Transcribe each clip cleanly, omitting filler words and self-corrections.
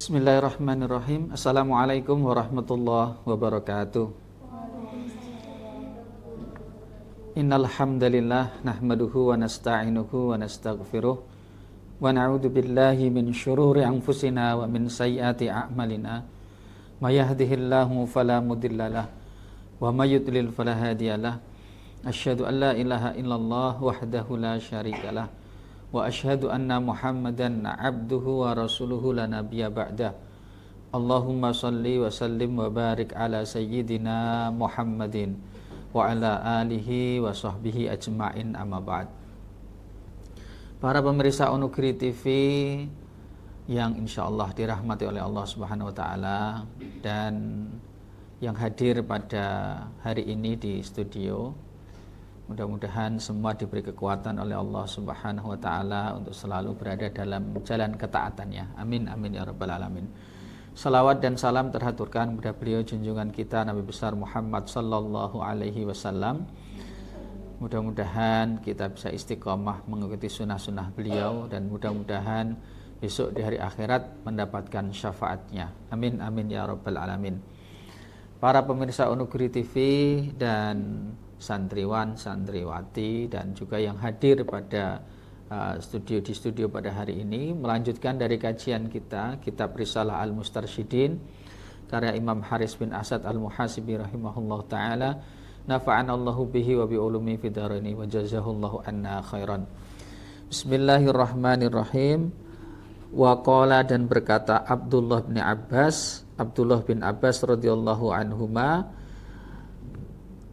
Bismillahirrahmanirrahim. Assalamualaikum warahmatullahi wabarakatuh. Innal hamdalillah nahmaduhu wa nasta'inuhu wa nastaghfiruh wa na'udzu billahi min syururi anfusina wa min sayyiati a'malina. May yahdihillahu fala mudhillalah wa may yudlil fala hadiyalah. Asyhadu an la ilaha illallah wahdahu la syarikalah wa asyhadu anna Muhammadan abduhu wa rasuluhu la nabiyya ba'dah. Allahumma salli wa sallim wa barik ala sayyidina Muhammadin wa ala alihi wa sahbihi ajma'in, amma ba'd. Para pemirsa Onugiri TV yang insyaallah dirahmati oleh Allah Subhanahu wa taala dan yang hadir pada hari ini di studio, mudah-mudahan semua diberi kekuatan oleh Allah Subhanahu wa taala untuk selalu berada dalam jalan ketaatannya. Amin amin ya rabbal alamin. Salawat dan salam terhaturkan kepada beliau junjungan kita Nabi besar Muhammad sallallahu alaihi wasallam. Mudah-mudahan kita bisa istiqomah mengikuti sunnah-sunnah beliau dan mudah-mudahan besok di hari akhirat mendapatkan syafaatnya. Amin amin ya rabbal alamin. Para pemirsa Onugiri TV dan santriwan, santriwati dan juga yang hadir pada di studio pada hari ini, melanjutkan dari kajian kita kitab Risalah Al-Mustarsyidin karya Imam Haris bin Asad Al-Muhasibi rahimahullah ta'ala. Nafa'anallahu bihi wa bi ulumi fid dharaini wa jazahullahu anna khairan. Bismillahirrahmanirrahim. Wa qala, dan berkata Abdullah bin Abbas radhiyallahu anhuma,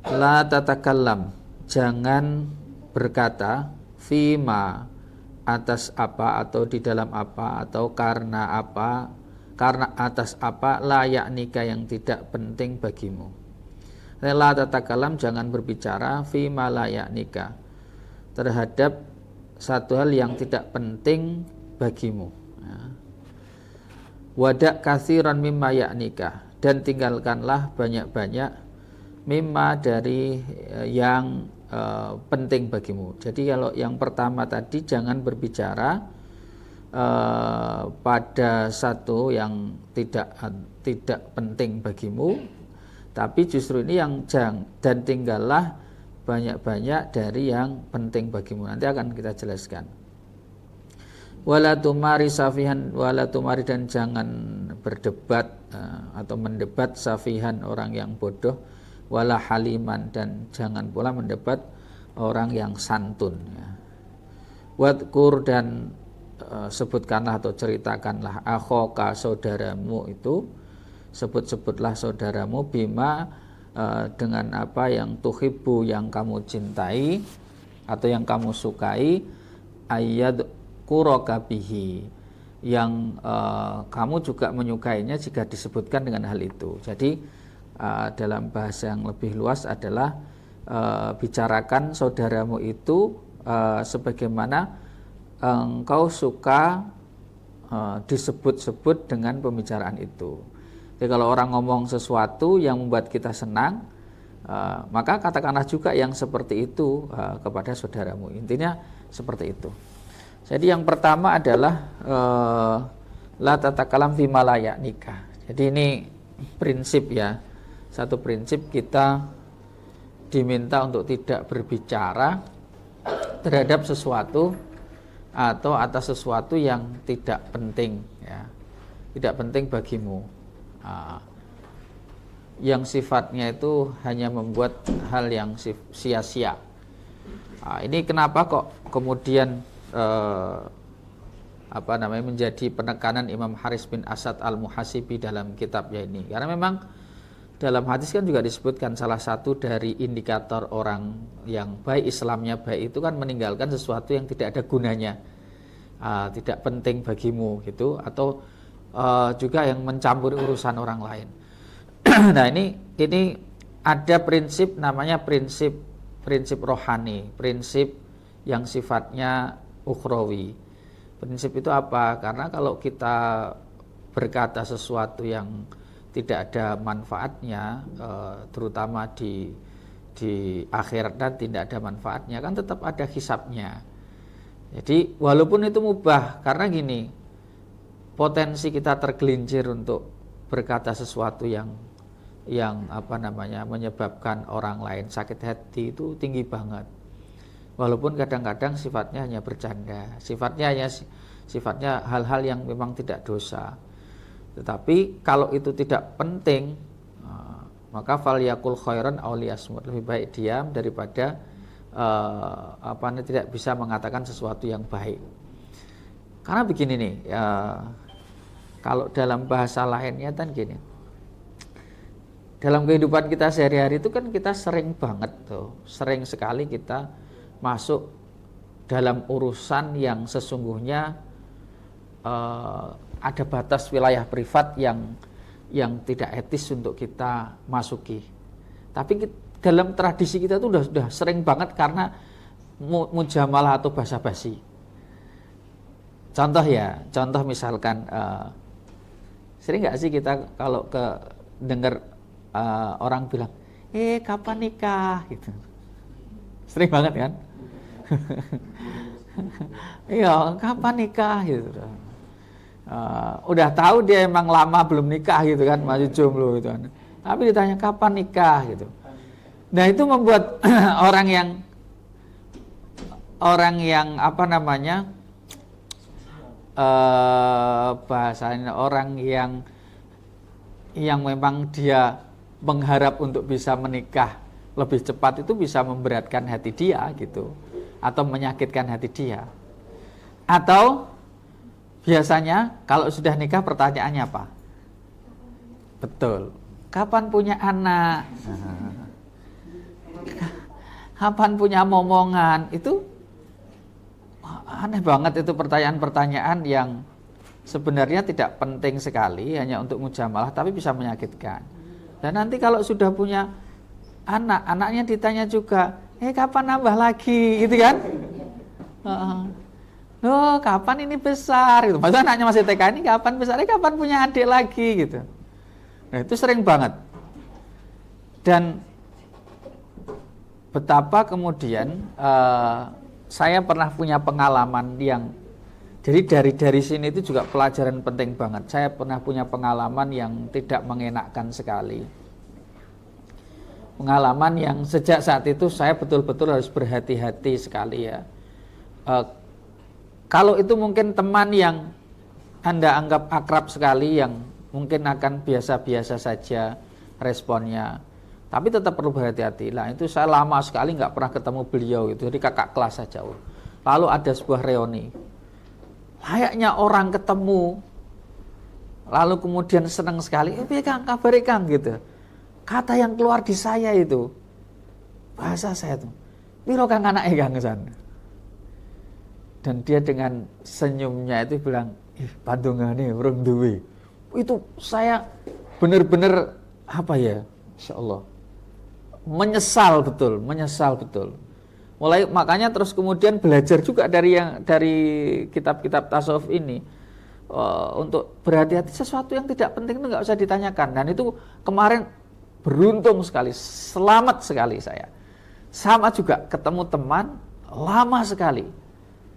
la tatakallam, jangan berkata, fima, atas apa atau di dalam apa atau karena apa, karena atas apa, la yaknika, yang tidak penting bagimu. La tatakallam, jangan berbicara, fima la yaknika, terhadap satu hal yang tidak penting bagimu. Wadak kathiran mimma yaknika, dan tinggalkanlah banyak-banyak mimma, dari yang penting bagimu. Jadi kalau yang pertama tadi, jangan berbicara pada satu yang tidak penting bagimu, tapi justru ini yang dan tinggallah banyak-banyak dari yang penting bagimu. Nanti akan kita jelaskan. Wala tumari safihan, wala tumari, dan jangan berdebat atau mendebat safihan, orang yang bodoh, wala haliman, dan jangan pula mendebat orang yang santun, ya. Wadkur, dan sebutkanlah atau ceritakanlah, akhoka, saudaramu itu, sebut-sebutlah saudaramu, bima, dengan apa yang tuhibbu, yang kamu cintai atau yang kamu sukai, ayat kurokabihi, yang kamu juga menyukainya jika disebutkan dengan hal itu. Jadi dalam bahasa yang lebih luas adalah bicarakan saudaramu itu sebagaimana engkau suka disebut-sebut dengan pembicaraan itu. Jadi kalau orang ngomong sesuatu yang membuat kita senang, maka katakanlah juga yang seperti itu kepada saudaramu. Intinya seperti itu. Jadi yang pertama adalah la tatakalam fima la yaknika. Jadi ini prinsip, ya. Satu prinsip, kita diminta untuk tidak berbicara terhadap sesuatu atau atas sesuatu yang tidak penting, ya. Tidak penting bagimu, yang sifatnya itu hanya membuat hal yang sia-sia. Ini kenapa kok kemudian menjadi penekanan Imam Haris bin Asad Al-Muhasibi dalam kitabnya ini? Karena memang dalam hadis kan juga disebutkan salah satu dari indikator orang yang baik, Islamnya baik, itu kan meninggalkan sesuatu yang tidak ada gunanya, tidak penting bagimu gitu, atau juga yang mencampuri urusan orang lain. Nah, ini ada prinsip, namanya prinsip rohani, prinsip yang sifatnya ukhrawi. Prinsip itu apa? Karena kalau kita berkata sesuatu yang tidak ada manfaatnya, terutama di akhirat dan tidak ada manfaatnya, kan tetap ada hisabnya. Jadi walaupun itu mubah, karena gini, potensi kita tergelincir untuk berkata sesuatu yang menyebabkan orang lain sakit hati itu tinggi banget. Walaupun kadang-kadang sifatnya hanya bercanda, sifatnya hal-hal yang memang tidak dosa. Tetapi kalau itu tidak penting, maka falyakul khairan aw liyasmut, lebih baik diam daripada tidak bisa mengatakan sesuatu yang baik. Karena begini nih, kalau dalam bahasa lainnya kan gini, dalam kehidupan kita sehari-hari itu kan kita sering banget sering sekali kita masuk dalam urusan yang sesungguhnya ada batas wilayah privat yang tidak etis untuk kita masuki. Tapi dalam tradisi kita itu sudah sering banget karena mujamalah atau basa-basi. Contoh misalkan sering nggak sih kita kalau dengar orang bilang, kapan nikah gitu, sering banget kan? Iya, kapan nikah gitu. Udah tahu dia emang lama belum nikah gitu kan, masih jomblo gitu kan. Tapi ditanya kapan nikah gitu. Nah itu membuat orang yang bahasanya orang yang memang dia mengharap untuk bisa menikah lebih cepat itu bisa memberatkan hati dia gitu, atau menyakitkan hati dia. Atau biasanya kalau sudah nikah pertanyaannya apa? Betul, kapan punya anak? Kapan punya momongan? Itu aneh banget, itu pertanyaan-pertanyaan yang sebenarnya tidak penting sekali, hanya untuk mujamalah, tapi bisa menyakitkan. Dan nanti kalau sudah punya anaknya ditanya juga, kapan nambah lagi, gitu kan? Loh, kapan ini besar? Gitu. Maksudnya anaknya masih TK ini kapan besar? Kapan punya adik lagi, gitu. Nah itu sering banget. Dan betapa kemudian saya pernah punya pengalaman yang, jadi dari sini itu juga pelajaran penting banget. Saya pernah punya pengalaman yang tidak mengenakkan sekali. Pengalaman yang sejak saat itu saya betul-betul harus berhati-hati sekali ya. Kalau itu mungkin teman yang Anda anggap akrab sekali, yang mungkin akan biasa-biasa saja responnya, tapi tetap perlu berhati-hati. Lah itu saya lama sekali nggak pernah ketemu beliau itu, jadi kakak kelas saja. Lalu ada sebuah reuni, layaknya orang ketemu, lalu kemudian senang sekali, Kang, kabar Kang gitu. Kata yang keluar di saya itu, bahasa saya tuh, piro Kang anake Kang sana. Dan dia dengan senyumnya itu bilang, pandungane urung duwe. Itu saya benar-benar Insya Allah menyesal betul. Makanya terus kemudian belajar juga dari kitab-kitab tasawuf ini, untuk berhati-hati, sesuatu yang tidak penting itu nggak usah ditanyakan. Dan itu kemarin beruntung sekali, selamat sekali saya. Sama juga ketemu teman lama sekali.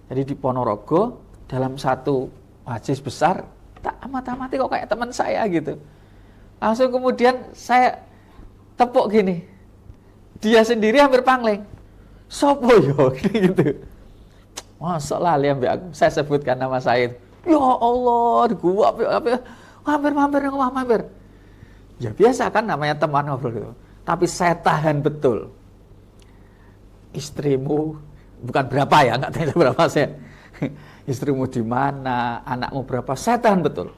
Jadi di Ponorogo dalam satu majelis besar, tak amat-amati kok kayak teman saya gitu. Langsung kemudian saya tepuk gini. Dia sendiri hampir pangling. Sopo yo gitu. Masa lali ambek aku. Saya sebutkan nama saya itu. Ya Allah, gua hampir. Ya biasa kan namanya teman ngobrol gitu. Tapi saya tahan betul. Istrimu bukan berapa ya, enggak tanya berapa saya. Istrimu di mana, anakmu berapa, saya tahan betul.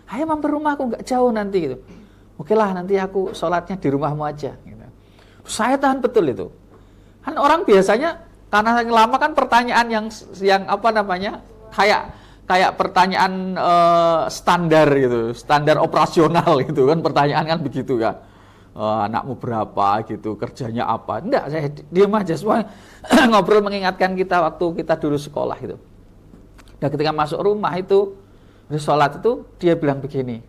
Ayo mampir rumahku, enggak jauh nanti gitu. Oke lah, nanti aku sholatnya di rumahmu aja gitu. Saya tahan betul itu. Kan orang biasanya karena lama kan pertanyaan yang kayak pertanyaan standar gitu, standar operasional gitu kan, pertanyaan kan begitu kan. Anakmu berapa gitu, kerjanya apa? Enggak, saya diam aja semua. Ngobrol mengingatkan kita waktu kita dulu sekolah gitu. Dan ketika masuk rumah itu, sholat itu dia bilang begini,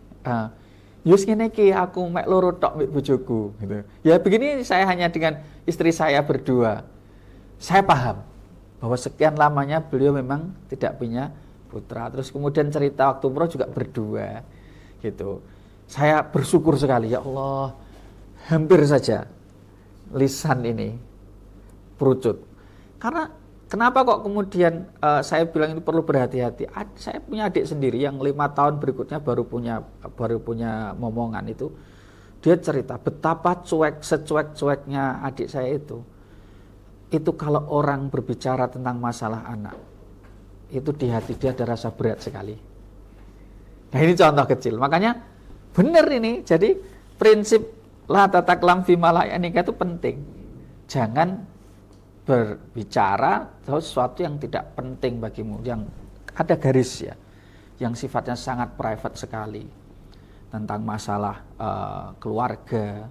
Yus ngene iki aku mek loro tok mbek bojoku gitu. Ya begini, saya hanya dengan istri saya berdua. Saya paham bahwa sekian lamanya beliau memang tidak punya putra. Terus kemudian cerita waktu umroh juga berdua gitu. Saya bersyukur sekali, ya Allah, hampir saja lisan ini perucut. Karena kenapa kok kemudian saya bilang ini perlu berhati-hati. Saya punya adik sendiri yang 5 tahun berikutnya baru punya momongan itu. Dia cerita betapa secuek-cueknya adik saya itu. Itu kalau orang berbicara tentang masalah anak, itu di hati dia ada rasa berat sekali. Nah ini contoh kecil. Makanya benar ini. Jadi prinsip la tataklam fi ma la ya'nika itu penting. Jangan berbicara sesuatu yang tidak penting bagimu, yang ada garis ya, yang sifatnya sangat private sekali, tentang masalah keluarga,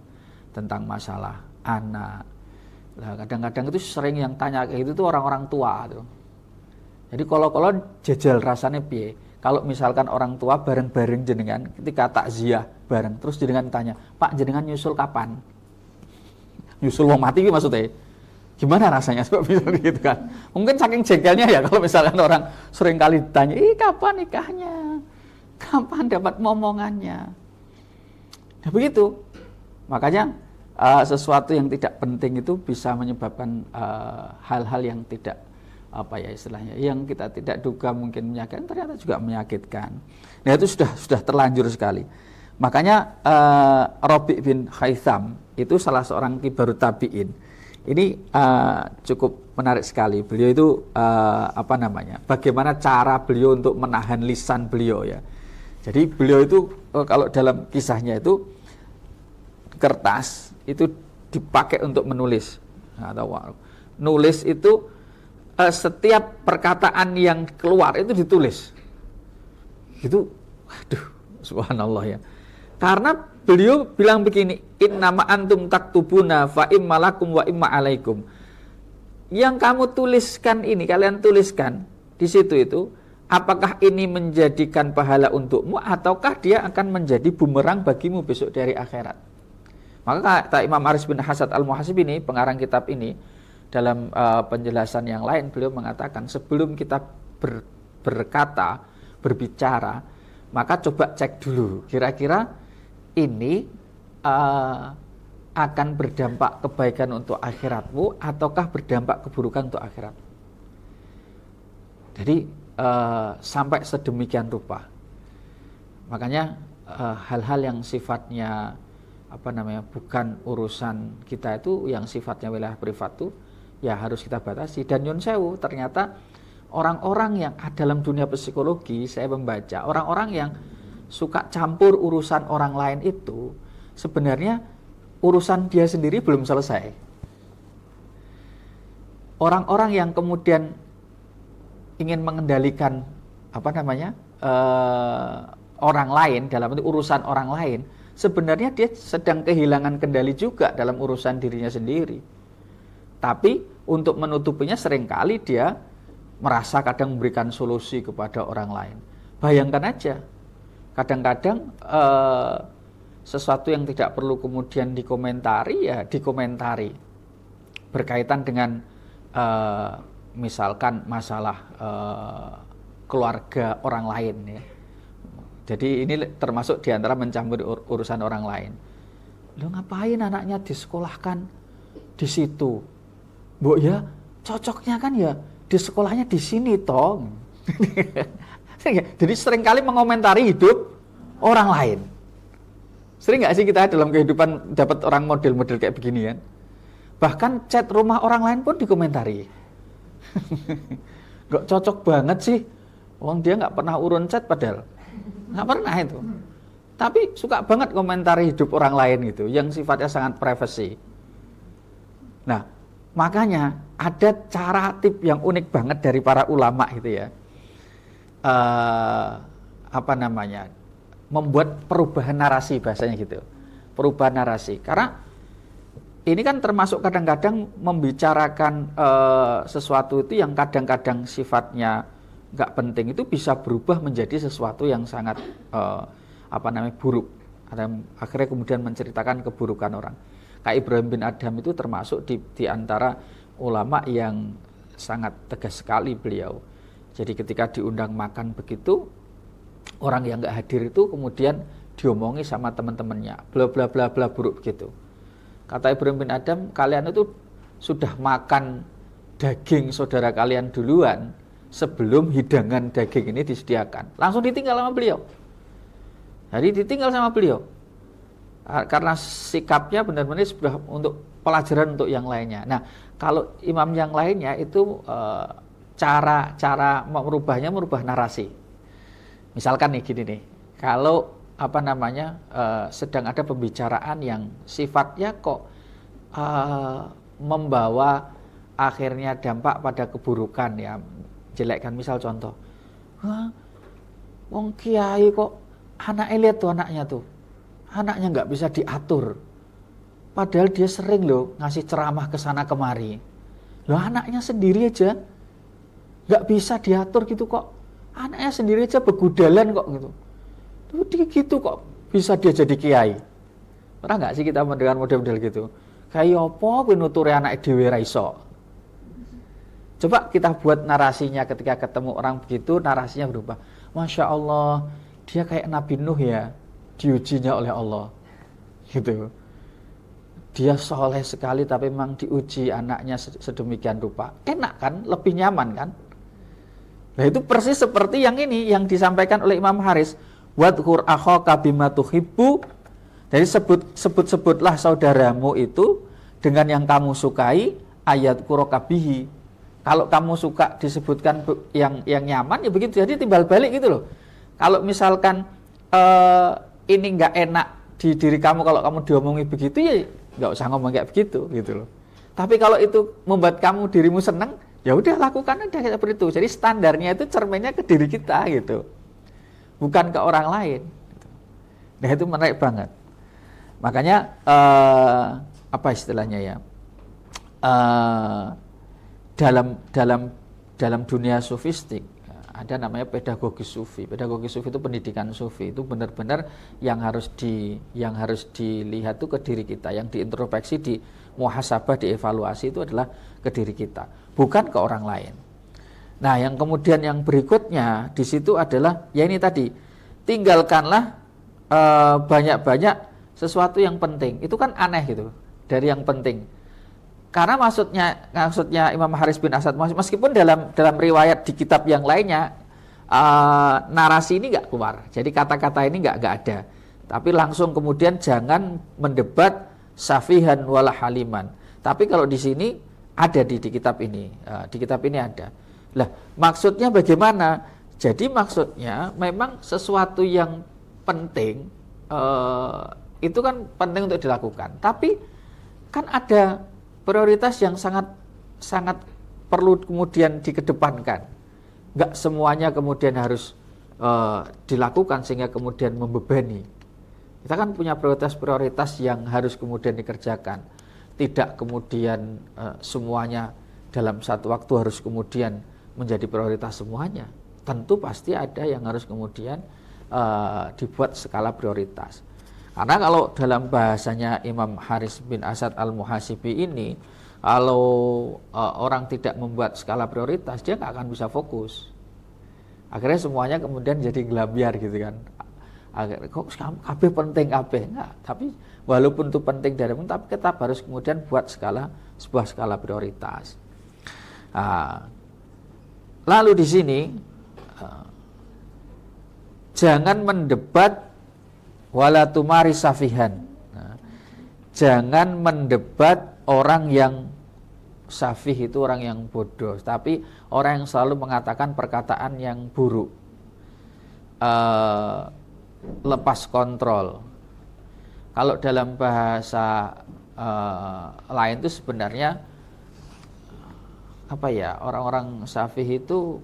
tentang masalah anak. Nah, kadang-kadang itu sering yang tanya kayak gitu tuh orang-orang tua tuh. Jadi kalau jajal rasanya piye? Kalau misalkan orang tua bareng-bareng jenengan ketika takziah bareng, terus jenengan tanya, "Pak, jenengan nyusul kapan?" Nyusul wong mati gitu maksudnya. Gimana rasanya kok bisa gitu kan? Mungkin saking jengkelnya ya kalau misalkan orang sering kali ditanya, kapan nikahnya? Kapan dapat momongannya? Nah begitu. Makanya sesuatu yang tidak penting itu bisa menyebabkan hal-hal yang tidak istilahnya, yang kita tidak duga mungkin menyakitkan, ternyata juga menyakitkan. Nah itu sudah terlanjur sekali. Makanya Rabi' bin Haytham itu salah seorang kibarut tabi'in. Ini cukup menarik sekali. Beliau itu bagaimana cara beliau untuk menahan lisan beliau ya. Jadi beliau itu kalau dalam kisahnya itu kertas itu dipakai untuk menulis. Nulis itu setiap perkataan yang keluar itu ditulis. Gitu. Waduh, subhanallah ya. Karena beliau bilang begini, innama antum taktubuna fa imma lakum wa imma alaikum. Yang kamu tuliskan ini, kalian tuliskan di situ itu, apakah ini menjadikan pahala untukmu ataukah dia akan menjadi bumerang bagimu besok dari akhirat. Maka kata Imam Aris bin Hasad Al-Muhasib ini, pengarang kitab ini, dalam penjelasan yang lain beliau mengatakan sebelum kita berkata, berbicara, maka coba cek dulu kira-kira ini akan berdampak kebaikan untuk akhiratmu ataukah berdampak keburukan untuk akhirat. Jadi sampai sedemikian rupa. Makanya hal-hal yang sifatnya bukan urusan kita itu, yang sifatnya wilayah privat itu ya harus kita batasi. Dan nyun sewu, ternyata orang-orang yang dalam dunia psikologi, saya membaca orang-orang yang suka campur urusan orang lain itu sebenarnya urusan dia sendiri belum selesai. Orang-orang yang kemudian ingin mengendalikan orang lain dalam urusan orang lain, sebenarnya dia sedang kehilangan kendali juga dalam urusan dirinya sendiri. Tapi untuk menutupinya seringkali dia merasa kadang memberikan solusi kepada orang lain. Bayangkan aja, kadang-kadang sesuatu yang tidak perlu kemudian dikomentari ya dikomentari, berkaitan dengan misalkan masalah keluarga orang lain ya. Jadi ini termasuk diantara mencampuri urusan orang lain. Lo ngapain anaknya disekolahkan di situ? Mbok ya cocoknya kan ya di sekolahnya di sini toh. Jadi seringkali mengomentari hidup orang lain. Sering nggak sih kita dalam kehidupan dapat orang model-model kayak begini kan? Bahkan chat rumah orang lain pun dikomentari. Gak cocok banget sih. Wong dia nggak pernah urun chat padahal. Nggak pernah itu. Tapi suka banget komentari hidup orang lain gitu, yang sifatnya sangat privacy. Nah, makanya ada cara tip yang unik banget dari para ulama gitu ya. Membuat perubahan narasi, bahasanya gitu. Perubahan narasi. Karena ini kan termasuk kadang-kadang membicarakan sesuatu itu yang kadang-kadang sifatnya nggak penting, itu bisa berubah menjadi sesuatu yang sangat buruk. Akhirnya kemudian menceritakan keburukan orang. Kayak Ibrahim bin Adham itu termasuk di antara ulama yang sangat tegas sekali beliau. Jadi ketika diundang makan begitu, orang yang nggak hadir itu kemudian diomongi sama teman-temannya, bla bla bla bla buruk begitu. Kata Ibrahim bin Adham, kalian itu sudah makan daging saudara kalian duluan sebelum hidangan daging ini disediakan. Langsung ditinggal sama beliau. Jadi ditinggal sama beliau. Karena sikapnya benar-benar sudah untuk pelajaran untuk yang lainnya. Nah, kalau imam yang lainnya itu cara merubahnya merubah narasi. Misalkan nih gini nih, kalau sedang ada pembicaraan yang sifatnya kok membawa akhirnya dampak pada keburukan ya, jelekkan, misal contoh, wong kiai kok anaknya, lihat tuh anaknya nggak bisa diatur, padahal dia sering loh ngasih ceramah ke sana kemari, loh anaknya sendiri aja nggak bisa diatur gitu kok, anaknya sendiri aja begudalan kok gitu, gitu kok bisa dia jadi kiai. Pernah nggak sih kita mendengar model-model gitu? Kayak apa kowe nuturi anak dhewe ra iso? Coba kita buat narasinya ketika ketemu orang begitu, narasinya berubah. Masya Allah, dia kayak Nabi Nuh ya, diujinya oleh Allah. Gitu. Dia soleh sekali tapi memang diuji anaknya sedemikian rupa. Enak kan? Lebih nyaman kan? Nah itu persis seperti yang ini, yang disampaikan oleh Imam Haris. Wadhkur akhaka bima tuhibbu. Jadi sebutlah saudaramu itu dengan yang kamu sukai, ayat kurokabihi. Kalau kamu suka disebutkan yang nyaman ya begitu, jadi timbal balik gitu loh. Kalau misalkan ini nggak enak di diri kamu, kalau kamu diomongi begitu ya nggak usah ngomong kayak begitu gitu loh. Tapi kalau itu membuat kamu dirimu seneng, ya udah lakukan aja seperti itu. Jadi standarnya itu cerminnya ke diri kita gitu, bukan ke orang lain. Nah itu menarik banget. Makanya apa istilahnya ya? Dalam dunia sufistik ada namanya pedagogi sufi. Pedagogi sufi itu pendidikan sufi, itu benar-benar yang harus dilihat itu ke diri kita, yang diintrospeksi, di muhasabah, dievaluasi itu adalah ke diri kita, bukan ke orang lain. Nah, yang kemudian yang berikutnya di situ adalah ya ini tadi, tinggalkanlah banyak-banyak sesuatu yang penting. Itu kan aneh gitu, dari yang penting. Karena maksudnya Imam Haris bin Asad, meskipun dalam riwayat di kitab yang lainnya narasi ini nggak keluar, jadi kata-kata ini nggak ada, tapi langsung kemudian jangan mendebat safihan wala haliman. Tapi kalau di sini ada di kitab ini, ada. Lah maksudnya bagaimana? Jadi maksudnya memang sesuatu yang penting itu kan penting untuk dilakukan, tapi kan ada prioritas yang sangat perlu kemudian dikedepankan. Nggak semuanya kemudian harus dilakukan sehingga kemudian membebani. Kita kan punya prioritas-prioritas yang harus kemudian dikerjakan. Tidak kemudian semuanya dalam satu waktu harus kemudian menjadi prioritas semuanya. Tentu pasti ada yang harus kemudian dibuat skala prioritas. Karena kalau dalam bahasanya Imam Haris bin Asad al-Muhasibi ini, kalau orang tidak membuat skala prioritas, dia nggak akan bisa fokus. Akhirnya semuanya kemudian jadi gelambiar gitu kan. Akhirnya kok kabeh penting kabeh, enggak. Tapi walaupun itu penting dari pun, tapi kita harus kemudian buat sebuah skala prioritas. Lalu di sini jangan mendebat wala tumari safihan. Jangan mendebat orang yang safih, itu orang yang bodoh, tapi orang yang selalu mengatakan perkataan yang buruk, lepas kontrol. Kalau dalam bahasa lain itu sebenarnya apa ya, orang-orang safih itu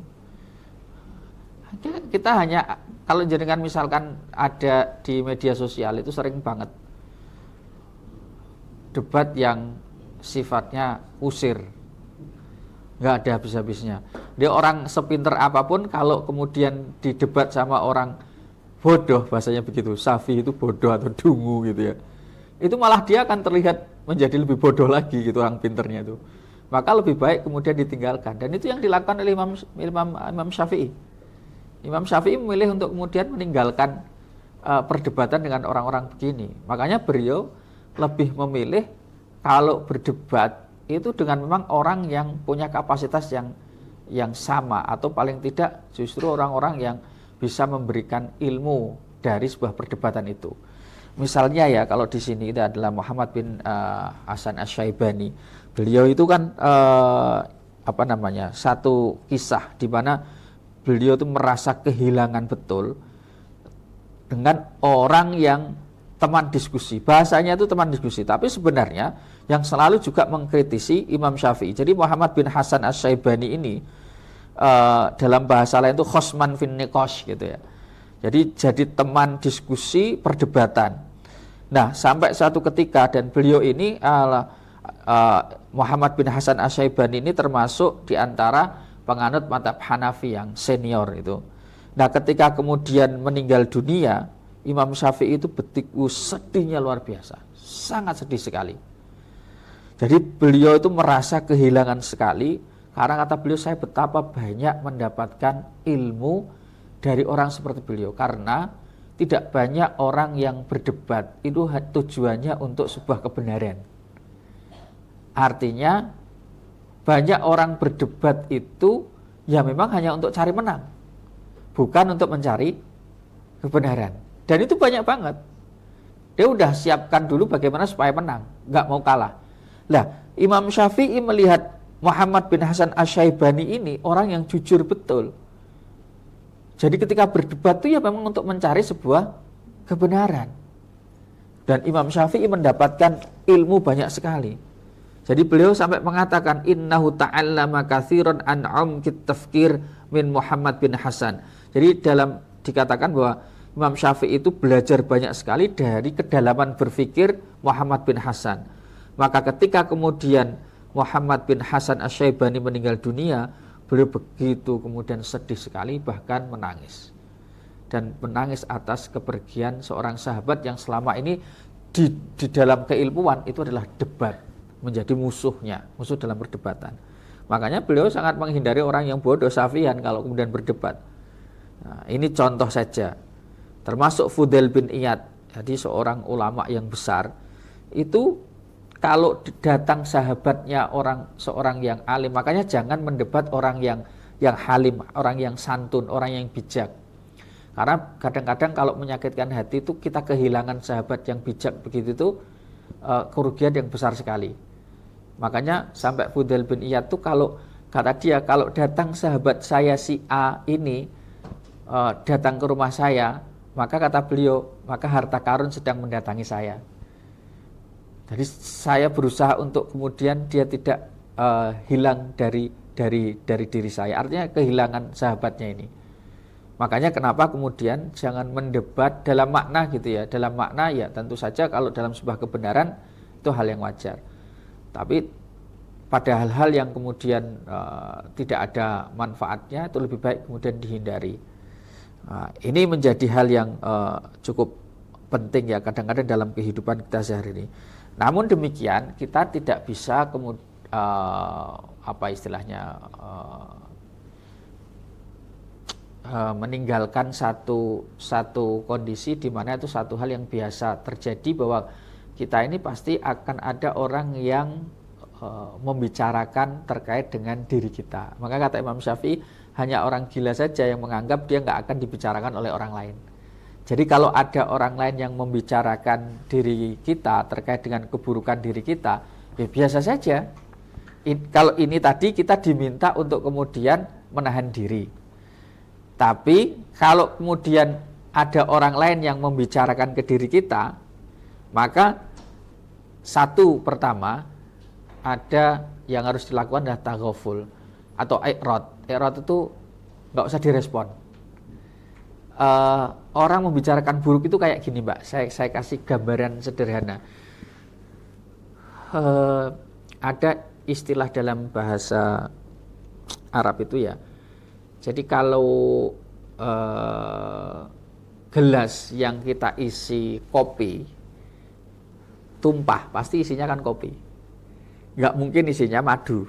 kita hanya, kalau jenengan misalkan ada di media sosial itu sering banget debat yang sifatnya usir, nggak ada habis-habisnya. Dia orang sepinter apapun, kalau kemudian didebat sama orang bodoh, bahasanya begitu, safi itu bodoh atau dungu gitu ya, itu malah dia akan terlihat menjadi lebih bodoh lagi gitu orang pinternya itu. maka lebih baik kemudian ditinggalkan. Dan itu yang dilakukan oleh Imam Syafi'i. Imam Syafi'i memilih untuk kemudian meninggalkan perdebatan dengan orang-orang begini. Makanya beliau lebih memilih kalau berdebat itu dengan memang orang yang punya kapasitas yang sama, atau paling tidak justru orang-orang yang bisa memberikan ilmu dari sebuah perdebatan itu. Misalnya ya, kalau di sini itu adalah Muhammad bin Hasan Asy-Syaibani. Beliau itu kan satu kisah di mana beliau itu merasa kehilangan betul dengan orang yang teman diskusi. Bahasanya itu teman diskusi, tapi sebenarnya yang selalu juga mengkritisi Imam Syafi'i. Jadi Muhammad bin Hasan Asy-Syaibani ini dalam bahasa lain itu khosman fin niqash gitu ya. Jadi teman diskusi perdebatan. Nah, sampai suatu ketika, dan beliau ini Muhammad bin Hasan Asy-Syaibani ini termasuk di antara penganut mazhab Hanafi yang senior itu. Nah, ketika kemudian meninggal dunia, Imam Syafi'i itu sedihnya luar biasa, sangat sedih sekali. Jadi beliau itu merasa kehilangan sekali, karena kata beliau, saya betapa banyak mendapatkan ilmu dari orang seperti beliau, karena tidak banyak orang yang berdebat itu tujuannya untuk sebuah kebenaran. Artinya banyak orang berdebat itu ya memang hanya untuk cari menang, bukan untuk mencari kebenaran. Dan itu banyak banget. Dia udah siapkan dulu bagaimana supaya menang, nggak mau kalah. Lah, Imam Syafi'i melihat Muhammad bin Hasan Asy-Syaibani ini orang yang jujur betul. Jadi ketika berdebat itu ya memang untuk mencari sebuah kebenaran. Dan Imam Syafi'i mendapatkan ilmu banyak sekali. Jadi beliau sampai mengatakan, innahu ta'allama katsiran an umkit tafkir min Muhammad bin Hasan. Jadi dikatakan bahwa Imam Syafi'i itu belajar banyak sekali dari kedalaman berpikir Muhammad bin Hasan. Maka ketika kemudian Muhammad bin Hasan Asy-Syaibani meninggal dunia, beliau begitu kemudian sedih sekali, bahkan menangis. Dan menangis atas kepergian seorang sahabat yang selama ini di dalam keilmuan itu adalah debat, menjadi musuh dalam perdebatan. Makanya beliau sangat menghindari orang yang bodoh Syafi'ian kalau kemudian berdebat. Nah, ini contoh saja. Termasuk Fudail bin Iyad, jadi seorang ulama yang besar, itu kalau datang sahabatnya seorang yang alim, makanya jangan mendebat orang yang halim, orang yang santun, orang yang bijak. Karena kadang-kadang kalau menyakitkan hati itu kita kehilangan sahabat yang bijak begitu itu kerugian yang besar sekali. Makanya sampai Fudail bin Iyad itu kata dia, kalau datang sahabat saya si A ini datang ke rumah saya, maka kata beliau, maka harta karun sedang mendatangi saya. Jadi saya berusaha untuk kemudian dia tidak hilang dari diri saya. Artinya kehilangan sahabatnya ini. Makanya kenapa kemudian jangan mendebat dalam makna gitu ya. Dalam makna ya tentu saja kalau dalam sebuah kebenaran itu hal yang wajar. Tapi pada hal-hal yang kemudian tidak ada manfaatnya, itu lebih baik kemudian dihindari. Ini menjadi hal yang cukup penting ya kadang-kadang dalam kehidupan kita sehari ini. Namun demikian kita tidak bisa meninggalkan satu kondisi di mana itu satu hal yang biasa terjadi, bahwa kita ini pasti akan ada orang yang membicarakan terkait dengan diri kita. Maka kata Imam Syafi'i, hanya orang gila saja yang menganggap dia nggak akan dibicarakan oleh orang lain. Jadi kalau ada orang lain yang membicarakan diri kita terkait dengan keburukan diri kita, ya biasa saja. Kalau ini tadi kita diminta untuk kemudian menahan diri. Tapi kalau kemudian ada orang lain yang membicarakan ke diri kita, maka pertama ada yang harus dilakukan adalah taghaful atau i'rad. I'rad itu nggak usah direspon. Orang membicarakan buruk itu kayak gini, Mbak. Saya kasih gambaran sederhana. Ada istilah dalam bahasa Arab itu ya. Jadi kalau gelas yang kita isi kopi tumpah, pasti isinya kan kopi. Nggak mungkin isinya madu.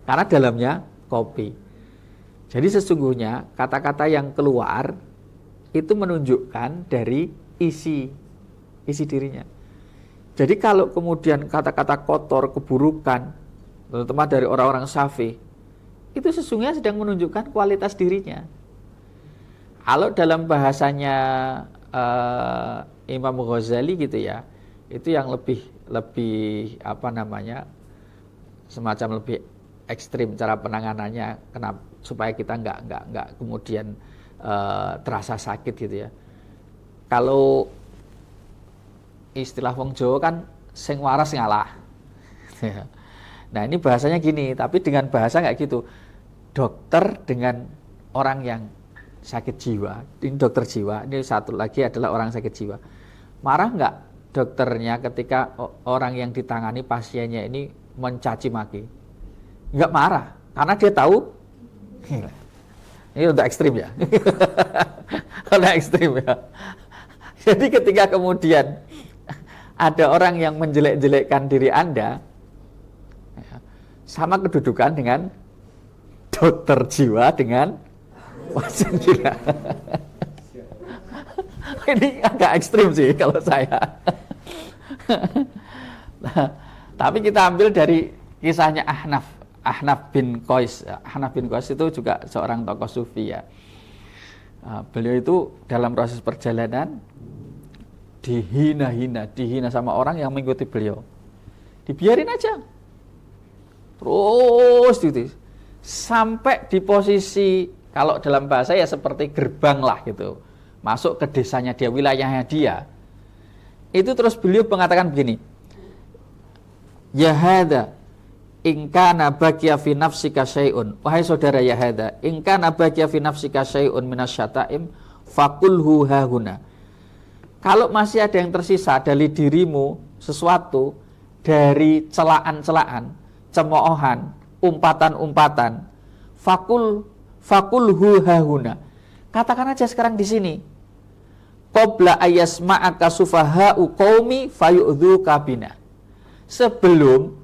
karena dalamnya kopi. Jadi sesungguhnya kata-kata yang keluar itu menunjukkan dari isi dirinya. Jadi kalau kemudian kata-kata kotor, keburukan, terutama dari orang-orang Syafi'i, itu sesungguhnya sedang menunjukkan kualitas dirinya. Kalau dalam bahasanya Imam Ghazali gitu ya, itu yang lebih semacam lebih ekstrim cara penanganannya, kenapa supaya kita nggak kemudian terasa sakit gitu ya. Kalau istilah wong Jawa kan sing waras ngalah. Nah ini bahasanya gini, tapi dengan bahasa nggak gitu. Dokter dengan orang yang sakit jiwa, ini dokter jiwa, ini satu lagi adalah orang sakit jiwa. Marah nggak dokternya ketika orang yang ditangani pasiennya ini mencaci maki? Nggak marah, karena dia tahu. Ini untuk ekstrim ya. Karena ekstrim ya. Jadi ketika kemudian ada orang yang menjelek-jelekkan diri Anda, sama kedudukan dengan dokter jiwa dengan pasien gila. Ini agak ekstrim sih kalau saya. Nah, tapi kita ambil dari kisahnya Ahnaf bin Qais. Ahnaf bin Qais itu juga seorang tokoh sufi ya. Beliau itu dalam proses perjalanan dihina sama orang yang mengikuti beliau. Dibiarin aja. Terus gitu. Sampai di posisi, kalau dalam bahasa ya seperti gerbang lah gitu, masuk ke desanya dia, wilayahnya dia. Itu terus beliau mengatakan begini, ya hada in kana baqiya fi nafsika syai'un, wahai saudara ya hada, in kana baqiya fi nafsika syai'un minasyata'im faqulhu hahuna. Kalau masih ada yang tersisa dari dirimu sesuatu dari celaan-celaan, cemoohan, umpatan-umpatan, fakulhu hahuna. Katakan aja sekarang di sini. Qabla ayasma'aka sufaha'u qaumi fayu'dzuka bina. Sebelum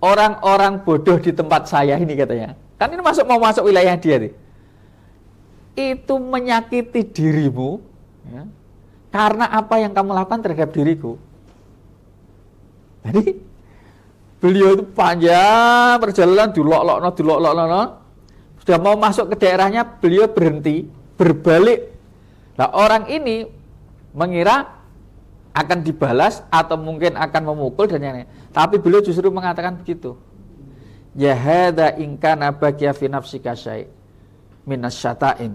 orang-orang bodoh di tempat saya ini katanya. Kan ini mau masuk wilayah dia nih. Itu menyakiti dirimu ya, karena apa yang kamu lakukan terhadap diriku. Jadi beliau itu panjang perjalanan dulok-lokno. Sudah mau masuk ke daerahnya, beliau berhenti, berbalik. Nah orang ini mengira akan dibalas atau mungkin akan memukul dan lain-lain. Tapi beliau justru mengatakan begitu. Ya hadza in kana baqiya fi nafsika syai' minasyata'im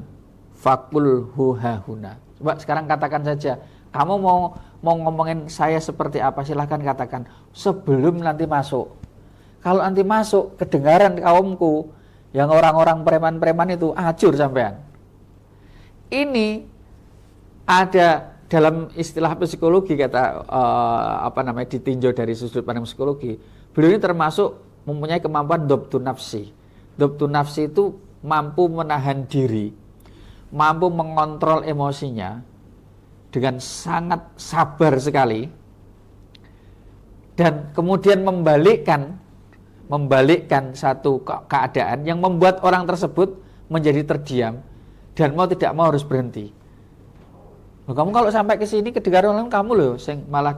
faqulhu hahuna. Coba sekarang katakan saja, kamu mau ngomongin saya seperti apa, silahkan katakan sebelum nanti masuk. Kalau nanti masuk kedengaran kaumku yang orang-orang preman-preman itu acur sampean. Ini ada dalam istilah psikologi kata ditinjau dari sudut pandang psikologi. Beliau ini termasuk mempunyai kemampuan dhabtun nafsi. Dhabtun nafsi itu mampu menahan diri, mampu mengontrol emosinya dengan sangat sabar sekali, dan kemudian membalikkan satu keadaan yang membuat orang tersebut menjadi terdiam dan mau tidak mau harus berhenti. Loh, kamu kalau sampai ke sini kedengaran orang kamu loh malah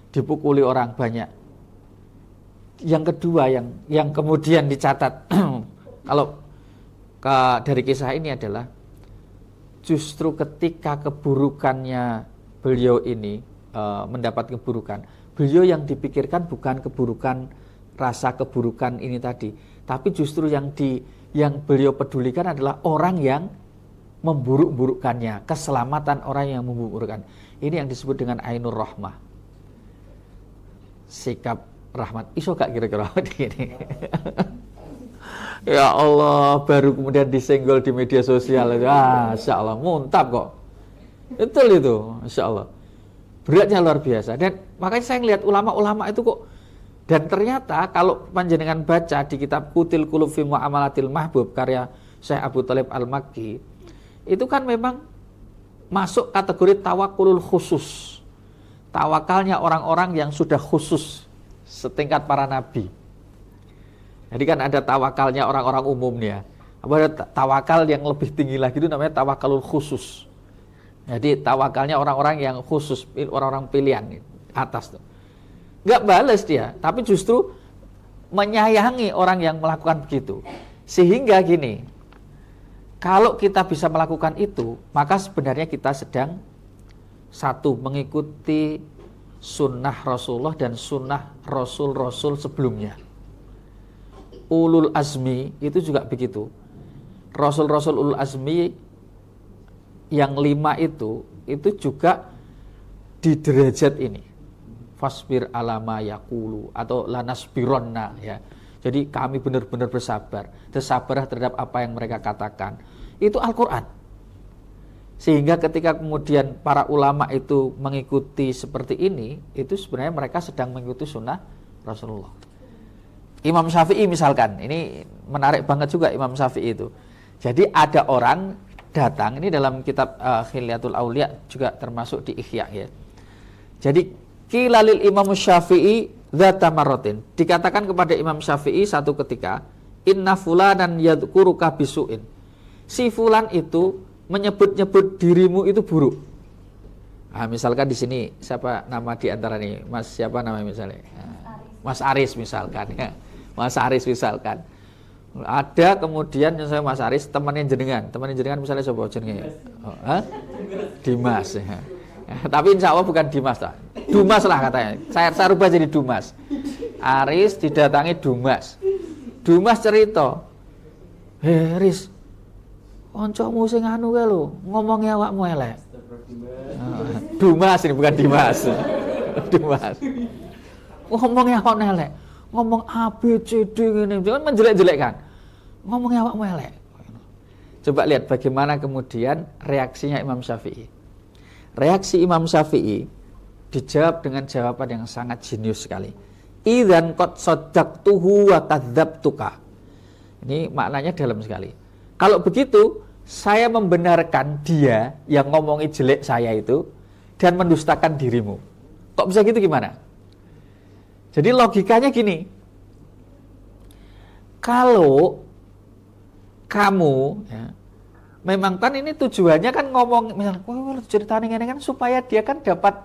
dipukuli orang banyak. Yang kedua yang kemudian dicatat kalau dari kisah ini adalah justru ketika keburukannya beliau ini mendapat keburukan, beliau yang dipikirkan bukan keburukan, rasa keburukan ini tadi, tapi justru yang beliau pedulikan adalah orang yang memburuk-burukkannya, keselamatan orang yang memburukkan. Ini yang disebut dengan ainur rahmah, sikap rahmat. Iso gak kira-kira ini? Ya Allah, baru kemudian disenggol di media sosial. Masya Allah, muntap kok. Betul itu, Masya Allah. Beratnya luar biasa. Dan makanya saya ngelihat ulama-ulama itu kok. Dan ternyata kalau panjenengan baca di kitab Qutil Qulub fi Mu'amalatil Mahbub karya Syekh Abu Thalib Al-Makki, itu kan memang masuk kategori tawakulul khusus. Tawakalnya orang-orang yang sudah khusus setingkat para nabi. Jadi kan ada tawakalnya orang-orang umumnya. Ada tawakal yang lebih tinggi lagi itu namanya tawakalul khusus. Jadi tawakalnya orang-orang yang khusus, orang-orang pilihan atas tuh. Nggak balas dia, tapi justru menyayangi orang yang melakukan begitu. Sehingga gini, kalau kita bisa melakukan itu, maka sebenarnya kita sedang satu, mengikuti sunnah Rasulullah dan sunnah Rasul-Rasul sebelumnya. Ulul azmi itu juga begitu. Rasul-Rasul ulul azmi yang 5 itu juga di derajat ini. Fasbir alama yaqulu atau lanasbironna ya. Jadi kami benar-benar bersabar terhadap apa yang mereka katakan. Itu Al-Qur'an. Sehingga ketika kemudian para ulama itu mengikuti seperti ini, itu sebenarnya mereka sedang mengikuti sunnah Rasulullah. Imam Syafi'i misalkan, ini menarik banget juga Imam Syafi'i itu. Jadi ada orang datang, ini dalam kitab Khilyatul Aulia juga termasuk di Ihya ya. Jadi Qilalil Imam Syafi'i dzata marratin. Dikatakan kepada Imam Syafi'i satu ketika, inna fulanan yadhkuruka bisu'in. Si fulan itu menyebut-nyebut dirimu itu buruk. Nah, misalkan di sini siapa nama di antara nih? Mas siapa namanya misalnya? Mas Aris misalkan ya. Mas Aris misalkan. Ada kemudian yang saya Mas Aris temannya jenengan misalnya coba jenenge. Dimas ya. Tapi insya Allah bukan Dimas lah. Dumas lah katanya. Saya rubah jadi Dumas. Aris didatangi Dumas. Dumas cerita, Aris, kancamu sing anu kae lho, ngomongi awakmu elek. Dumas ini bukan Dimas. Dumas. Ngomongi awakmu elek. Ngomong A B C D ngene, jangan menjelek-jelekkan. Ngomongi awakmu elek. Coba lihat bagaimana kemudian reaksinya Imam Syafi'i. Reaksi Imam Syafi'i dijawab dengan jawaban yang sangat jenius sekali. Idzan qad saddaqtuhu wa kadzabtuka. Ini maknanya dalam sekali. Kalau begitu, saya membenarkan dia yang ngomongi jelek saya itu dan mendustakan dirimu. Kok bisa gitu gimana? Jadi logikanya gini. Kalau kamu ya, memang kan ini tujuannya kan ngomong misalnya, ceritanya ini kan supaya dia kan dapat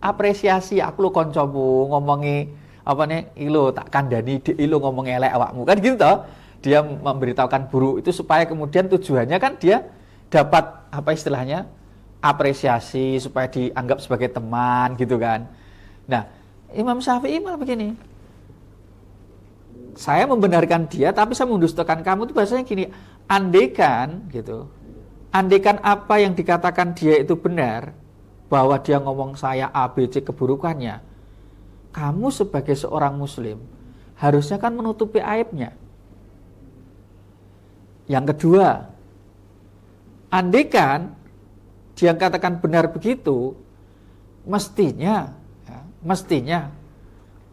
apresiasi. Aku lo koncomu ngomongi apa nih, ilo tak kandani, ilo ngomong elek awakmu kan gitu toh. Dia memberitahukan buruk itu supaya kemudian tujuannya kan dia dapat apa istilahnya apresiasi supaya dianggap sebagai teman gitu kan. Nah, Imam Syafi'i malah begini. Saya membenarkan dia tapi saya mendustakan kamu itu bahasanya gini, andaikan gitu. Andaikan apa yang dikatakan dia itu benar, bahwa dia ngomong saya A B C keburukannya, kamu sebagai seorang muslim harusnya kan menutupi aibnya. Yang kedua, andaikan dia katakan benar begitu, mestinya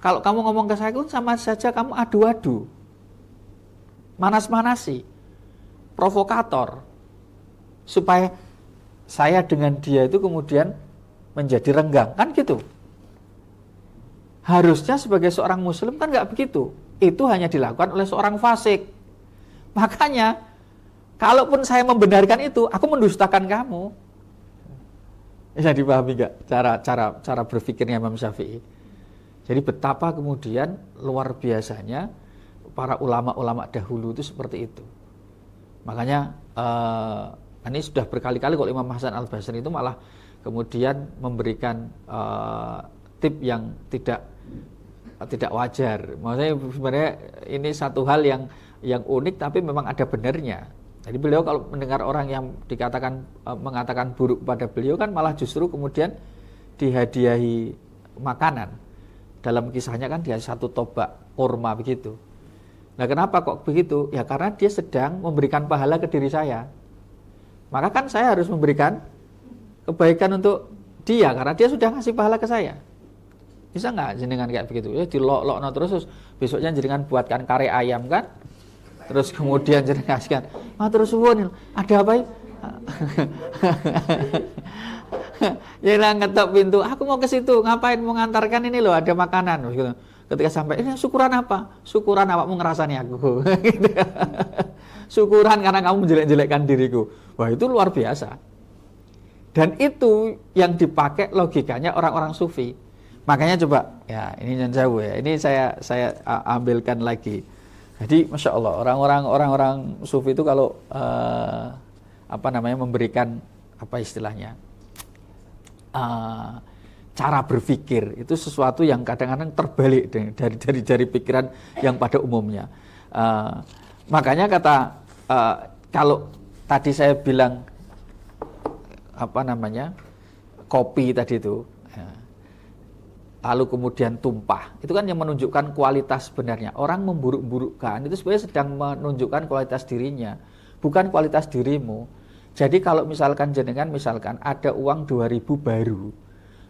kalau kamu ngomong ke saya sama saja kamu adu-adu, manas-manasi, provokator, supaya saya dengan dia itu kemudian menjadi renggang, kan gitu. Harusnya sebagai seorang muslim kan nggak begitu. Itu hanya dilakukan oleh seorang fasik. Makanya, kalaupun saya membenarkan itu, aku mendustakan kamu. Bisa dipahami nggak cara berpikirnya Imam Syafi'i? Jadi betapa kemudian luar biasanya para ulama-ulama dahulu itu seperti itu. Makanya ini sudah berkali-kali kalau Imam Hasan Al-Basri itu malah kemudian memberikan tip yang tidak wajar. Maksudnya sebenarnya ini satu hal yang unik tapi memang ada benarnya. Jadi beliau kalau mendengar orang yang mengatakan buruk pada beliau kan malah justru kemudian dihadiahi makanan. Dalam kisahnya kan dia satu tobak kurma begitu. Nah kenapa kok begitu? Ya karena dia sedang memberikan pahala ke diri saya. Maka kan saya harus memberikan kebaikan untuk dia karena dia sudah ngasih pahala ke saya. Bisa nggak jenengan kayak begitu? Ya dilok-lokno terus besoknya jenengan buatkan kare ayam kan? Terus kemudian jenengan kasihkan, matur suwun, ada apa ya? Ya ngetok pintu, aku mau ke situ, ngapain, mau ngantarkan ini loh, ada makanan. Ketika sampai ini syukuran apa? Syukuran awakmu ngerasani aku. Gitu. Syukuran karena kamu menjelek-jelekkan diriku. Wah, itu luar biasa. Dan itu yang dipakai logikanya orang-orang sufi. Makanya coba, ya ini yang jauh ya. Ini saya ambilkan lagi. Jadi masya Allah orang-orang sufi itu kalau memberikan apa istilahnya cara berpikir itu sesuatu yang kadang-kadang terbalik dari pikiran yang pada umumnya. Makanya kalau tadi saya bilang kopi tadi itu, lalu kemudian tumpah, itu kan yang menunjukkan kualitas sebenarnya. Orang memburuk-burukkan itu sebenarnya sedang menunjukkan kualitas dirinya, bukan kualitas dirimu. Jadi kalau misalkan ada uang 2.000 baru,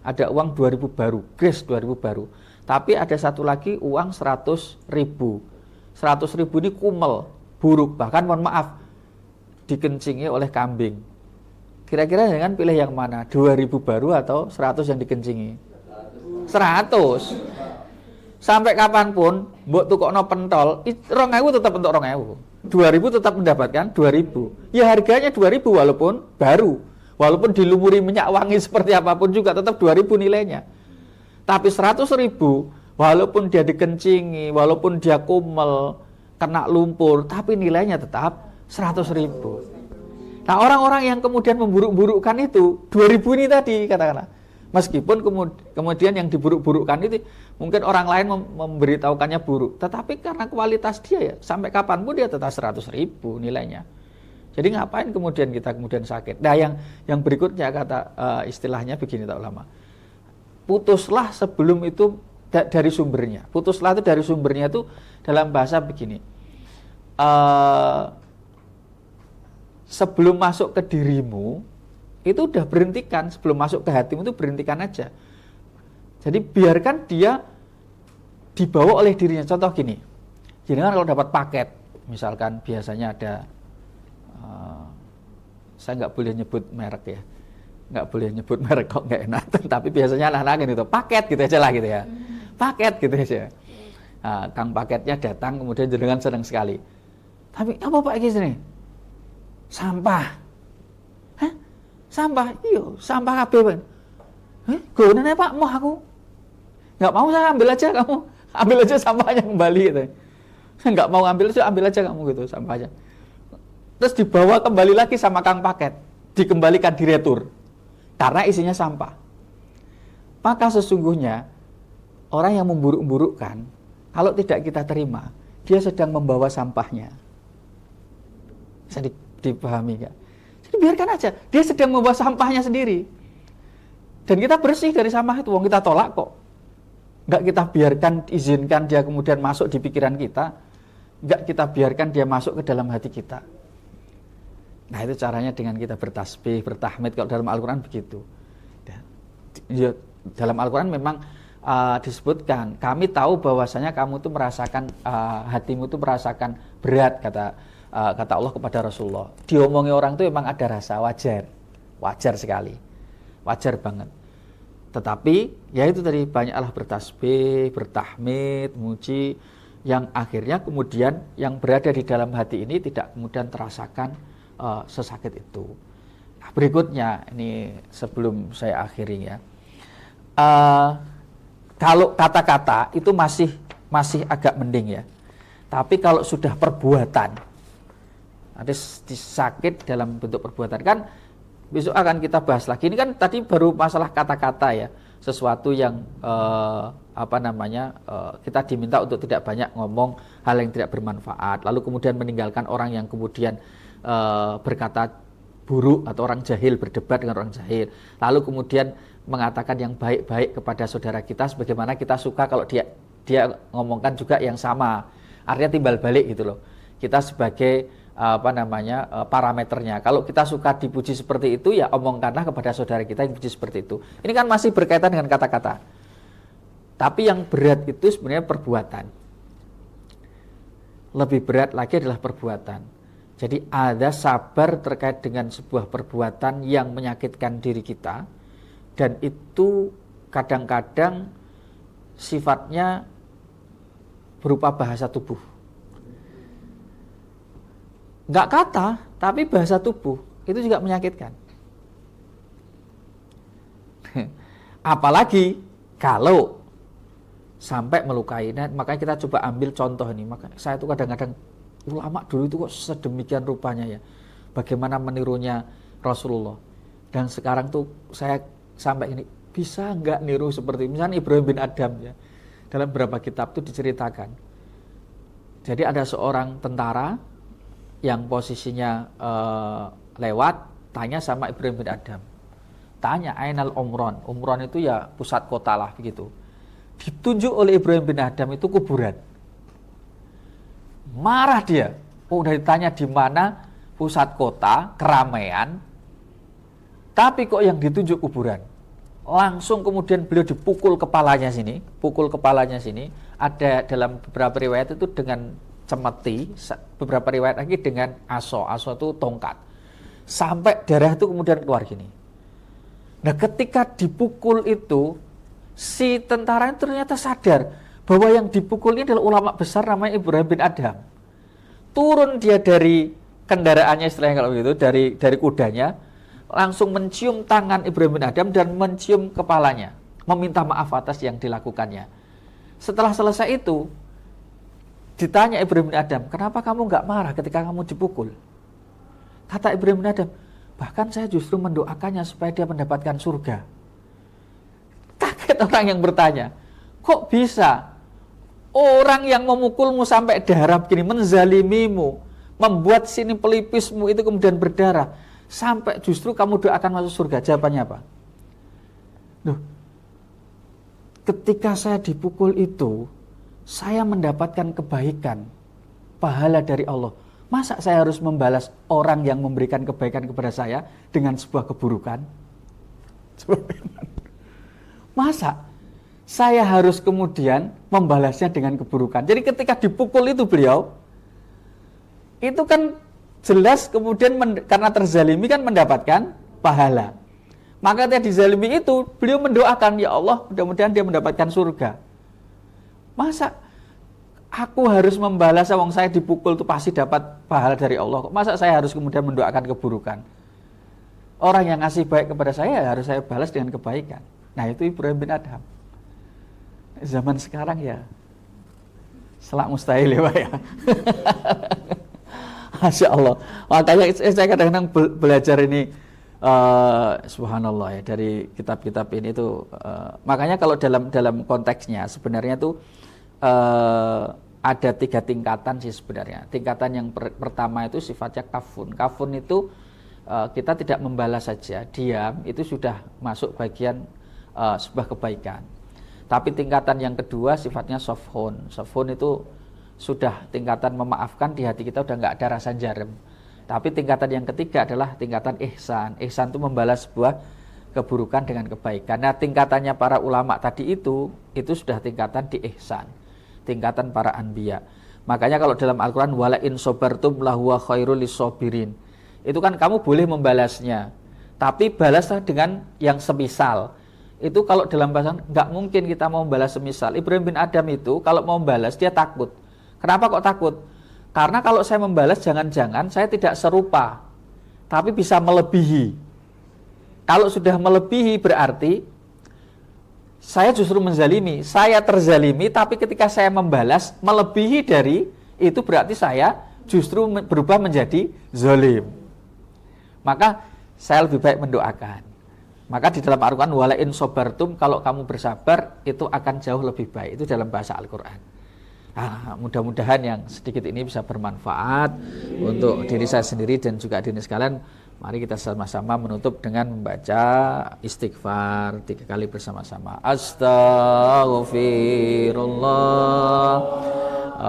ada uang 2.000 baru, grace 2.000 baru, tapi ada satu lagi uang 100.000. 100.000 ini kumel, buruk, bahkan mohon maaf dikencingi oleh kambing. Kira-kira jangan pilih yang mana, 2.000 baru atau 100 yang dikencingi? 100. Sampai kapanpun mbok tukokno pentol, 2.000 tetap untuk 2.000. 2.000 tetap mendapatkan 2.000. Ya harganya 2.000 walaupun baru. Walaupun dilumuri minyak wangi seperti apapun juga tetap 2.000 nilainya. Tapi 100.000 walaupun dia dikencingi, walaupun dia kumel, kena lumpur, tapi nilainya tetap 100.000. Nah, orang-orang yang kemudian memburuk-burukkan itu 2.000 ini tadi katakanlah. Meskipun kemudian yang diburuk-burukkan itu mungkin orang lain memberitahukannya buruk, tetapi karena kualitas dia ya sampai kapanpun dia tetap 100.000 nilainya. Jadi ngapain kemudian kita sakit? Nah, yang berikutnya istilahnya begini tak ulama. Putuslah sebelum itu dari sumbernya. Putuslah itu dari sumbernya itu dalam bahasa begini. Sebelum masuk ke dirimu itu udah berhentikan, sebelum masuk ke hatimu itu berhentikan aja. Jadi biarkan dia dibawa oleh dirinya. Contoh gini, jadi kan kalau dapat paket, misalkan biasanya ada, saya nggak boleh nyebut merek ya, nggak boleh nyebut merek kok nggak enak, tapi biasanya anak-anak gitu, paket gitu aja lah gitu ya, paket gitu aja. Nah, kang paketnya datang, kemudian jenengan senang sekali. Tapi apa Pak ini sini? Sampah. Hah? Sampah? Iya, sampah kabeh. Gonane Pak, mau aku. Nggak mau, saya ambil aja, kamu ambil aja sampahnya kembali gitu. Saya nggak mau ambil aja kamu gitu sampahnya. Terus dibawa kembali lagi sama kang paket, dikembalikan diretur karena isinya sampah. Maka sesungguhnya orang yang memburuk-burukkan, kalau tidak kita terima, dia sedang membawa sampahnya. Bisa dipahami nggak? Jadi biarkan aja, dia sedang membawa sampahnya sendiri. Dan kita bersih dari sampah itu, kita tolak kok. Nggak kita biarkan, izinkan dia kemudian masuk di pikiran kita. Nggak kita biarkan dia masuk ke dalam hati kita. Nah, itu caranya dengan kita bertasbih, bertahmid. Kalau dalam Al-Quran begitu. Ya, dalam Al-Quran memang disebutkan, kami tahu bahwasanya kamu tuh merasakan, hatimu tuh merasakan berat, kata Allah kepada Rasulullah. Diomongi orang itu memang ada rasa wajar sekali, wajar banget. Tetapi ya itu tadi, banyaklah bertasbih, bertahmid, muji, yang akhirnya kemudian yang berada di dalam hati ini tidak kemudian terasakan sesakit itu. Nah, berikutnya ini sebelum saya akhiri ya, kalau kata-kata itu masih agak mending ya. Tapi kalau sudah perbuatan, ada sakit dalam bentuk perbuatan, kan besok akan kita bahas lagi. Ini kan tadi baru masalah kata-kata ya, sesuatu yang kita diminta untuk tidak banyak ngomong hal yang tidak bermanfaat, lalu kemudian meninggalkan orang yang kemudian berkata buruk, atau orang jahil, berdebat dengan orang jahil, lalu kemudian mengatakan yang baik-baik kepada saudara kita sebagaimana kita suka kalau dia ngomongkan juga yang sama. Artinya timbal balik gitu loh. Kita sebagai parameternya. Kalau kita suka dipuji seperti itu, ya omongkanlah kepada saudara kita yang dipuji seperti itu. Ini kan masih berkaitan dengan kata-kata. Tapi yang berat itu sebenarnya perbuatan. Lebih berat lagi adalah perbuatan. Jadi ada sabar terkait dengan sebuah perbuatan yang menyakitkan diri kita, dan itu kadang-kadang sifatnya berupa bahasa tubuh. Nggak kata, tapi bahasa tubuh itu juga menyakitkan. Apalagi kalau sampai melukai. Nah, makanya kita coba ambil contoh ini. Maka saya itu kadang-kadang ulama dulu itu kok sedemikian rupanya ya. Bagaimana menirunya Rasulullah. Dan sekarang tuh saya sampai ini, bisa nggak niru seperti misalnya Ibrahim bin Adham ya. Dalam beberapa kitab itu diceritakan. Jadi ada seorang tentara yang posisinya lewat, tanya sama Ibrahim bin Adham. Tanya, Ainal Umron. Umron itu ya pusat kota lah begitu. Ditunjuk oleh Ibrahim bin Adham itu kuburan. Marah dia. Oh, udah ditanya di mana pusat kota, keramaian. Tapi kok yang ditunjuk kuburan. Langsung kemudian beliau dipukul kepalanya sini. Pukul kepalanya sini. Ada dalam beberapa riwayat itu dengan cemeti. Beberapa riwayat lagi dengan aso. Aso itu tongkat. Sampai darah itu kemudian keluar gini. Nah, ketika dipukul itu, si tentara itu ternyata sadar bahwa yang dipukul ini adalah ulama besar namanya Ibrahim bin Adham. Turun dia dari kendaraannya, istilahnya kalau begitu, dari kudanya, langsung mencium tangan Ibrahim bin Adham dan mencium kepalanya, meminta maaf atas yang dilakukannya. Setelah selesai itu, ditanya Ibrahim bin Adham, kenapa kamu nggak marah ketika kamu dipukul? Kata Ibrahim bin Adham, bahkan saya justru mendoakannya supaya dia mendapatkan surga. Kaget orang yang bertanya, kok bisa orang yang memukulmu sampai darah begini, menzalimimu, membuat sini pelipismu itu kemudian berdarah, sampai justru kamu doakan masuk surga? Jawabannya apa? Loh, ketika saya dipukul itu, saya mendapatkan kebaikan, pahala dari Allah. Masa saya harus membalas orang yang memberikan kebaikan kepada saya dengan sebuah keburukan? Masa saya harus kemudian membalasnya dengan keburukan? Jadi ketika dipukul itu beliau, itu kan jelas kemudian karena terzalimi kan mendapatkan pahala. Maka ketika dizalimi itu, beliau mendoakan, ya Allah mudah-mudahan dia mendapatkan surga. Masa aku harus membalas, wong saya dipukul itu pasti dapat pahala dari Allah. Masa saya harus kemudian mendoakan keburukan? Orang yang ngasih baik kepada saya harus saya balas dengan kebaikan. Nah, itu Ibrahim bin Adham. Zaman sekarang ya selak mustahil ya Pak ya. Masya Allah. Makanya saya kadang-kadang belajar ini subhanallah ya, dari kitab-kitab ini tuh makanya kalau dalam konteksnya sebenarnya tuh ada 3 tingkatan sih sebenarnya. Tingkatan yang pertama itu sifatnya kafun. Kafun itu kita tidak membalas saja, diam, itu sudah masuk bagian sebuah kebaikan. Tapi tingkatan yang kedua sifatnya sofhun. Sofhun itu sudah tingkatan memaafkan, di hati kita udah nggak ada rasa jarem. Tapi tingkatan yang ketiga adalah tingkatan ihsan. Ihsan itu membalas sebuah keburukan dengan kebaikan. Nah, tingkatannya para ulama tadi itu sudah tingkatan di ihsan, tingkatan para anbiya. Makanya kalau dalam Al-Quran, wala in sobartum lahuwa khairul lisobirin, itu kan kamu boleh membalasnya, tapi balaslah dengan yang semisal. Itu kalau dalam bahasa, nggak mungkin kita mau membalas semisal. Ibrahim bin Adham itu kalau mau membalas dia takut. Kenapa kok takut? Karena kalau saya membalas jangan-jangan saya tidak serupa, tapi bisa melebihi. Kalau sudah melebihi berarti saya justru menzalimi, saya terzalimi, tapi ketika saya membalas melebihi dari itu berarti saya justru berubah menjadi zalim. Maka saya lebih baik mendoakan. Maka di dalam Al-Quran, wala in sobartum, kalau kamu bersabar itu akan jauh lebih baik. Itu dalam bahasa Al-Quran. Nah, mudah-mudahan yang sedikit ini bisa bermanfaat untuk diri saya sendiri dan juga diri sekalian. Mari kita sama-sama menutup dengan membaca istighfar 3 kali bersama-sama. Astaghfirullah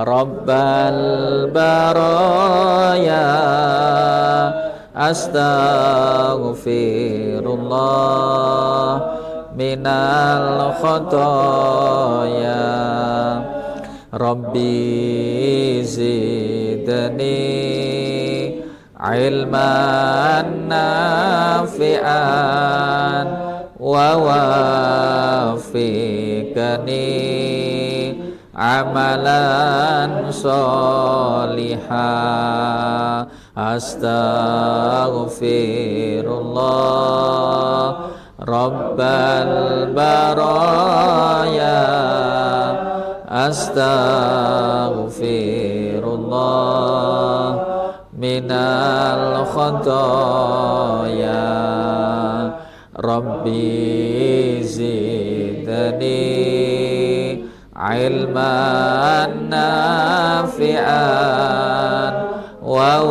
Rabbal baraya, astaghfirullah minal khotoya, Rabbi zidni ilman nafi'an wa wafiqni amalan solihah. Astaghfirullah Rabbal baraya. Astaghfirullah minal khotoya. Rabbi zidni ilman nafi'an wa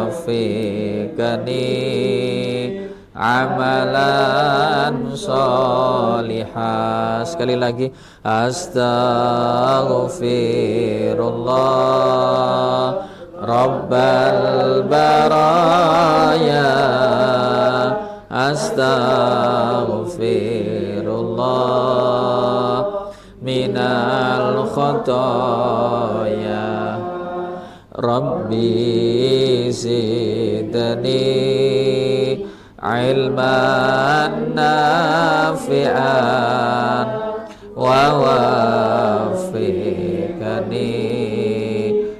wafiqni amalan solihah. Sekali lagi, astaghfirullah Rabbal baraya. Astaghfirullah minal khotoya. Rabbi zidni ilman nafi'an wa wafiqni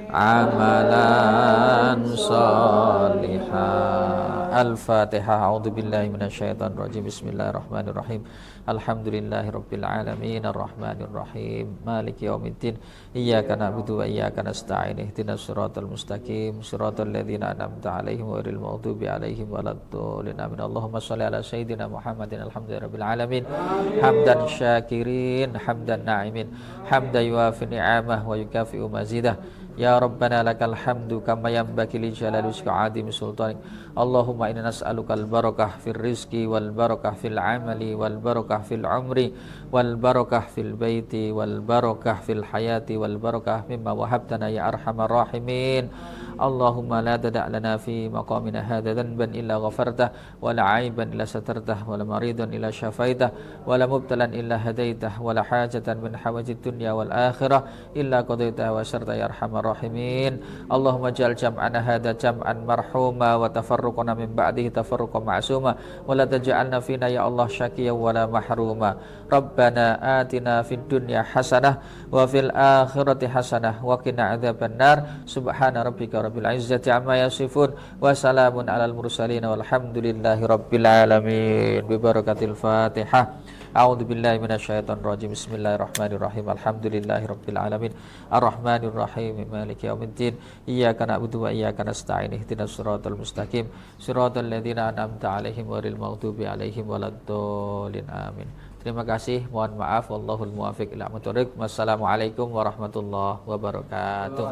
amalan solihah. Al-Fatihah. A'udzubillahi minasyaitonirrajim. Bismillahirrahmanirrahim. Alhamdulillahirabbil alamin arrahmanirrahim maliki yaumiddin. Iyyaka na'budu wa iyyaka nasta'in. Ihdinas siratal mustaqim siratal ladzina an'amta 'alaihim ghairil maghdubi 'alaihim waladdallin. Amin. Allahumma shalli ala sayyidina Muhammadin alhamdulillahirabbil alamin. Hamdan syakirin, hamdan na'imin, hamdan yuafi ni'amah wa yukafi'u mazidah. Ya Rabbana lakal hamdu kama yanbaghi li jalali wajhika 'azimi sultanik. Allahumma inna nas'aluka al-barakah fil rizqi wal barakah fil amali wal barakah fil umri wal barakah fil baiti wal barakah fil hayati wal barakah mimma wahabtana ya arhamar rahimin. Allahumma la tada' lana fi maqamina hadha dhanban illa ghafartah wa la 'aiban illa satartah wa la maridan illa syafaitah wa la mubtalan illa hadaitah wa la hajatan min hawajid dunya wal akhirah illa qadaitah wa syarta ya arhamar rahimin. Allahumma ja'al jam'ana hadha jam'an marhuma wa tafarruqana min ba'dihi tafarruqan ma'suma wa la taj'alna fina ya Allah syaqiyan wa la mahruma. Rabbana atina fid dunya hasanah wa fil akhirati hasanah wa qina adzabannar. Subhana rabbika rabbil izzati amma yasifun wa salamun alal mursalin walhamdulillahi rabbil alamin. Bi barakatil Fatihah. A'udzu billahi minasyaitonir rajim. Bismillahirrahmanirrahim. Alhamdulillahi rabbil alamin. Arrahmanir rahim. Maliki yaumiddin. Iyyaka na'budu wa iyyaka nasta'in. Ihdinas siratal mustaqim siratal ladzina an'amta 'alaihim ghairil maghdubi 'alaihim waladdallin. Amin. Terima kasih. Mohon maaf. Wallahul muwaffiq ila aqwamit thoriq. Wassalamualaikum warahmatullahi wabarakatuh.